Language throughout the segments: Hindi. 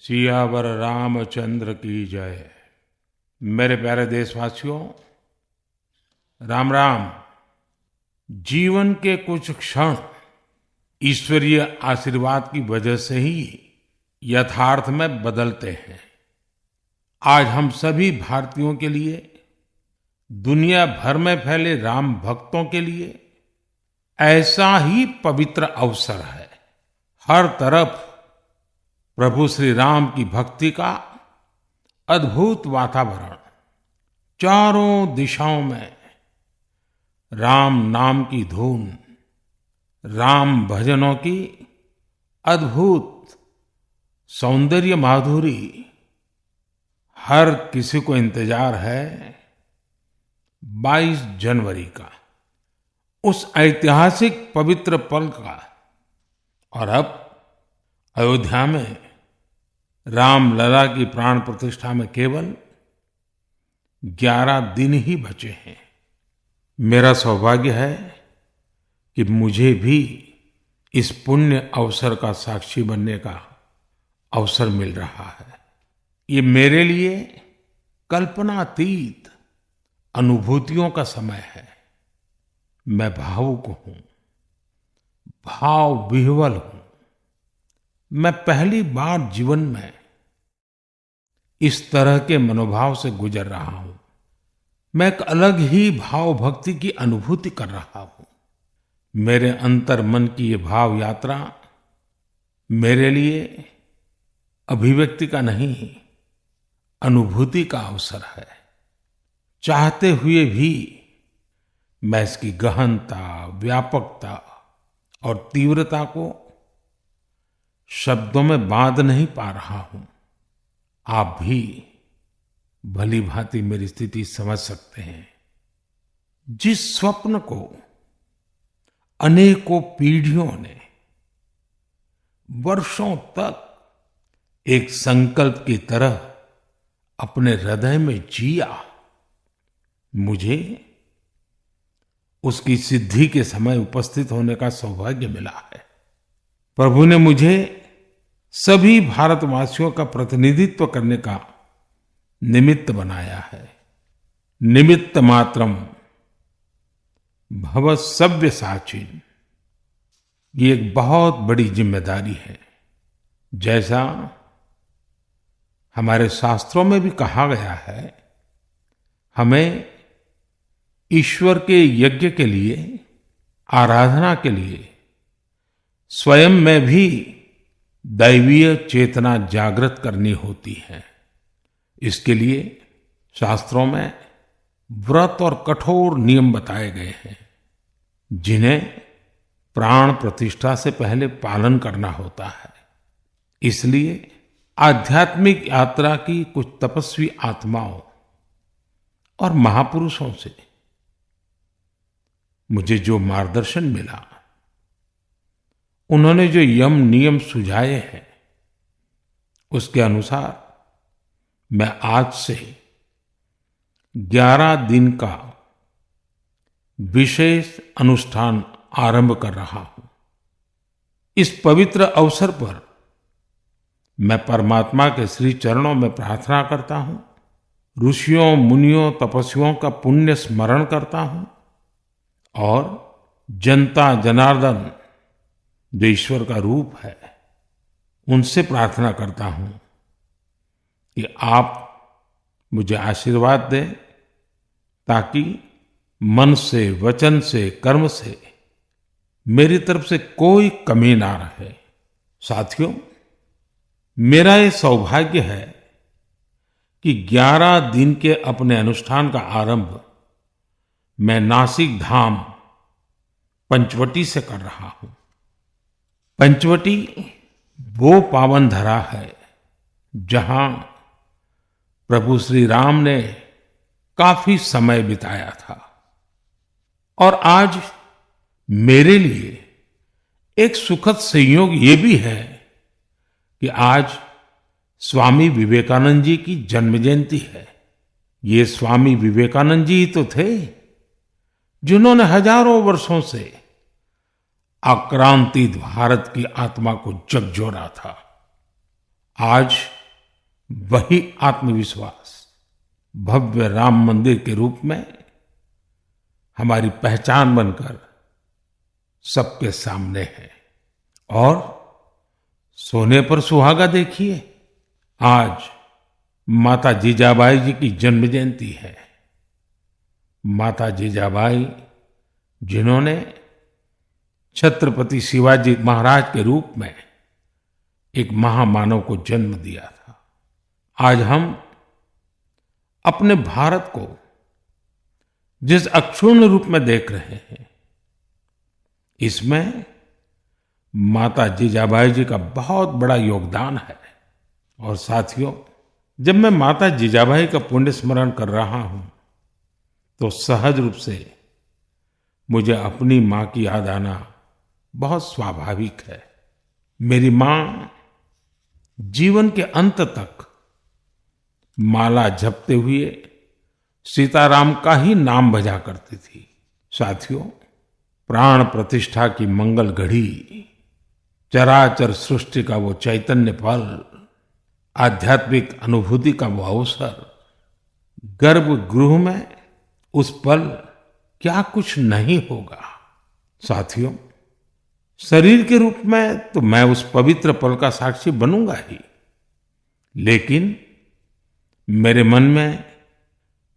सियावर रामचंद्र की जय। मेरे प्यारे देशवासियों, राम राम। जीवन के कुछ क्षण ईश्वरीय आशीर्वाद की वजह से ही यथार्थ में बदलते हैं। आज हम सभी भारतीयों के लिए, दुनिया भर में फैले राम भक्तों के लिए ऐसा ही पवित्र अवसर है। हर तरफ प्रभु श्री राम की भक्ति का अद्भुत वातावरण, चारों दिशाओं में राम नाम की धून, राम भजनों की अद्भुत सौंदर्य माधुरी। हर किसी को इंतजार है 22 जनवरी का, उस ऐतिहासिक पवित्र पल का। और अब अयोध्या में रामलला की प्राण प्रतिष्ठा में केवल 11 दिन ही बचे हैं। मेरा सौभाग्य है कि मुझे भी इस पुण्य अवसर का साक्षी बनने का अवसर मिल रहा है। ये मेरे लिए कल्पनातीत अनुभूतियों का समय है। मैं भावुक हूं, भाव विह्वल हूं। मैं पहली बार जीवन में इस तरह के मनोभाव से गुजर रहा हूं। मैं एक अलग ही भाव भक्ति की अनुभूति कर रहा हूं। मेरे अंतर मन की ये भाव यात्रा मेरे लिए अभिव्यक्ति का नहीं, अनुभूति का अवसर है। चाहते हुए भी मैं इसकी गहनता, व्यापकता और तीव्रता को शब्दों में बांध नहीं पा रहा हूं। आप भी भली भांति मेरी स्थिति समझ सकते हैं। जिस स्वप्न को अनेकों पीढ़ियों ने वर्षों तक एक संकल्प की तरह अपने हृदय में जिया, मुझे उसकी सिद्धि के समय उपस्थित होने का सौभाग्य मिला है। प्रभु ने मुझे सभी भारतवासियों का प्रतिनिधित्व करने का निमित्त बनाया है। निमित्त मात्रम भव सव्यसाचिन। ये एक बहुत बड़ी जिम्मेदारी है। जैसा हमारे शास्त्रों में भी कहा गया है, हमें ईश्वर के यज्ञ के लिए, आराधना के लिए स्वयं में भी दैवीय चेतना जागृत करनी होती है। इसके लिए शास्त्रों में व्रत और कठोर नियम बताए गए हैं, जिन्हें प्राण प्रतिष्ठा से पहले पालन करना होता है। इसलिए आध्यात्मिक यात्रा की कुछ तपस्वी आत्माओं और महापुरुषों से मुझे जो मार्गदर्शन मिला, उन्होंने जो यम नियम सुझाए हैं, उसके अनुसार मैं आज से 11 दिन का विशेष अनुष्ठान आरंभ कर रहा हूं। इस पवित्र अवसर पर मैं परमात्मा के श्री चरणों में प्रार्थना करता हूं, ऋषियों, मुनियों, तपस्वियों का पुण्य स्मरण करता हूं और जनता जनार्दन, जो ईश्वर का रूप है, उनसे प्रार्थना करता हूं कि आप मुझे आशीर्वाद दें, ताकि मन से, वचन से, कर्म से मेरी तरफ से कोई कमी ना रहे। साथियों, मेरा ये सौभाग्य है कि 11 दिन के अपने अनुष्ठान का आरंभ मैं नासिक धाम पंचवटी से कर रहा हूं। पंचवटी वो पावन धरा है जहां प्रभु श्री राम ने काफी समय बिताया था। और आज मेरे लिए एक सुखद संयोग ये भी है कि आज स्वामी विवेकानंद जी की जन्म जयंती है। ये स्वामी विवेकानंद जी ही तो थे जिन्होंने हजारों वर्षों से आक्रांतित भारत की आत्मा को झकझोरा था। आज वही आत्मविश्वास भव्य राम मंदिर के रूप में हमारी पहचान बनकर सबके सामने है। और सोने पर सुहागा देखिए, आज माता जीजाबाई जी की जन्म जयंती है। माता जीजाबाई जिन्होंने छत्रपति शिवाजी महाराज के रूप में एक महामानव को जन्म दिया था। आज हम अपने भारत को जिस अक्षुण्ण रूप में देख रहे हैं, इसमें माता जीजाबाई जी का बहुत बड़ा योगदान है। और साथियों, जब मैं माता जीजाबाई का पुण्य स्मरण कर रहा हूं तो सहज रूप से मुझे अपनी मां की याद आना बहुत स्वाभाविक है। मेरी मां जीवन के अंत तक माला जपते हुए सीताराम का ही नाम भजा करती थी। साथियों, प्राण प्रतिष्ठा की मंगल घड़ी, चराचर सृष्टि का वो चैतन्य पल, आध्यात्मिक अनुभूति का वो अवसर, गर्भगृह में उस पल क्या कुछ नहीं होगा। साथियों, शरीर के रूप में तो मैं उस पवित्र पल का साक्षी बनूंगा ही, लेकिन मेरे मन में,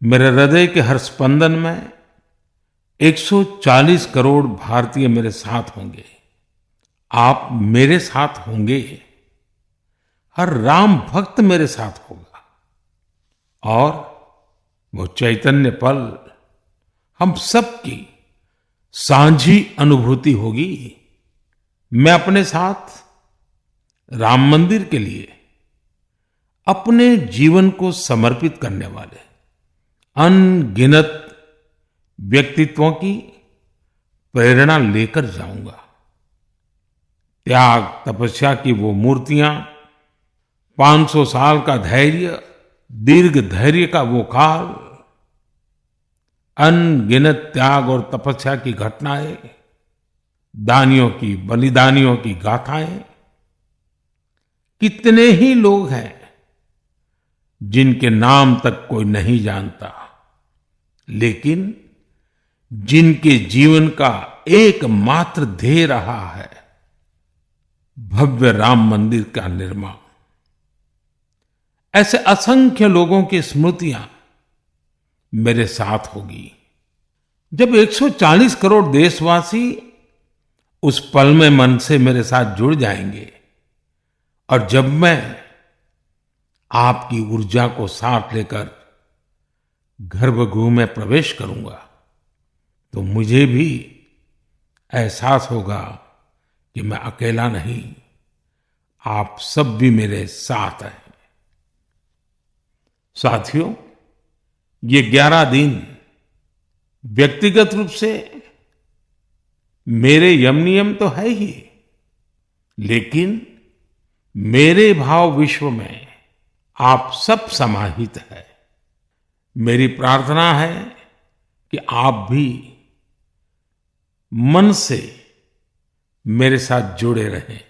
मेरे हृदय के हर स्पंदन में 140 करोड़ भारतीय मेरे साथ होंगे। आप मेरे साथ होंगे, हर राम भक्त मेरे साथ होगा, और वो चैतन्य पल हम सबकी साझी अनुभूति होगी। मैं अपने साथ राम मंदिर के लिए अपने जीवन को समर्पित करने वाले अनगिनत व्यक्तित्वों की प्रेरणा लेकर जाऊंगा। त्याग तपस्या की वो मूर्तियां, 500 साल का धैर्य, दीर्घ धैर्य का वो काल, अनगिनत त्याग और तपस्या की घटनाएं, दानियों की, बलिदानियों की गाथाएं, कितने ही लोग हैं जिनके नाम तक कोई नहीं जानता, लेकिन जिनके जीवन का एकमात्र ध्येय रहा है भव्य राम मंदिर का निर्माण। ऐसे असंख्य लोगों की स्मृतियां मेरे साथ होगी। जब 140 करोड़ देशवासी उस पल में मन से मेरे साथ जुड़ जाएंगे, और जब मैं आपकी ऊर्जा को साथ लेकर गर्भगृह में प्रवेश करूंगा, तो मुझे भी एहसास होगा कि मैं अकेला नहीं, आप सब भी मेरे साथ हैं। साथियों, ये 11 दिन व्यक्तिगत रूप से मेरे यम नियम तो है ही, लेकिन मेरे भाव विश्व में आप सब समाहित है। मेरी प्रार्थना है कि आप भी मन से मेरे साथ जुड़े रहें।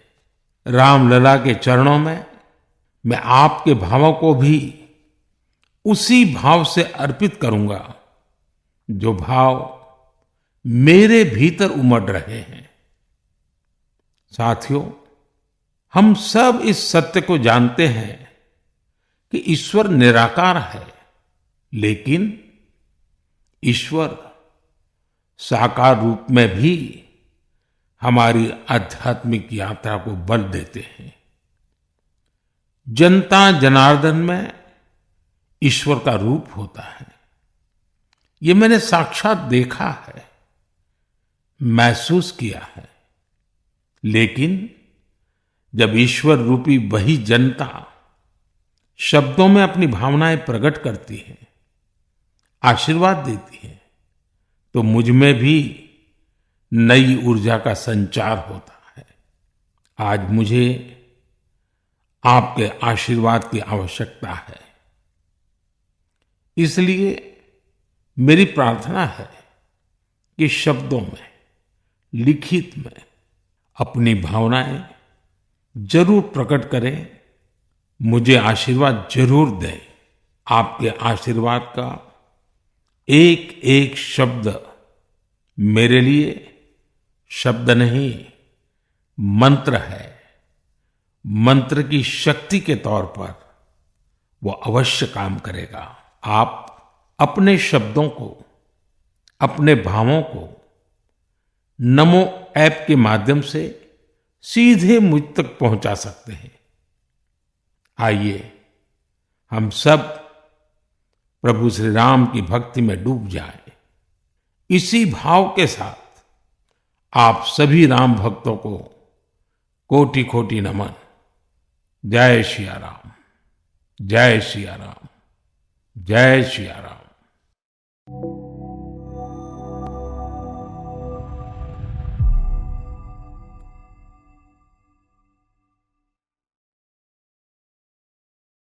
रामलला के चरणों में मैं आपके भावों को भी उसी भाव से अर्पित करूंगा जो भाव मेरे भीतर उमड़ रहे हैं। साथियों, हम सब इस सत्य को जानते हैं कि ईश्वर निराकार है, लेकिन ईश्वर साकार रूप में भी हमारी आध्यात्मिक यात्रा को बल देते हैं। जनता जनार्दन में ईश्वर का रूप होता है, ये मैंने साक्षात देखा है, महसूस किया है। लेकिन जब ईश्वर रूपी वही जनता शब्दों में अपनी भावनाएं प्रकट करती है, आशीर्वाद देती है, तो मुझ में भी नई ऊर्जा का संचार होता है। आज मुझे आपके आशीर्वाद की आवश्यकता है, इसलिए मेरी प्रार्थना है कि शब्दों में, लिखित में अपनी भावनाएं जरूर प्रकट करें मुझे आशीर्वाद जरूर दें। आपके आशीर्वाद का एक एक शब्द मेरे लिए शब्द नहीं, मंत्र है। मंत्र की शक्ति के तौर पर वो अवश्य काम करेगा। आप अपने शब्दों को, अपने भावों को नमो ऐप के माध्यम से सीधे मुझ तक पहुंचा सकते हैं। आइए हम सब प्रभु श्री राम की भक्ति में डूब जाएं। इसी भाव के साथ आप सभी राम भक्तों को कोटि कोटि नमन। जय सिया राम, जय सिया राम, जय सिया राम।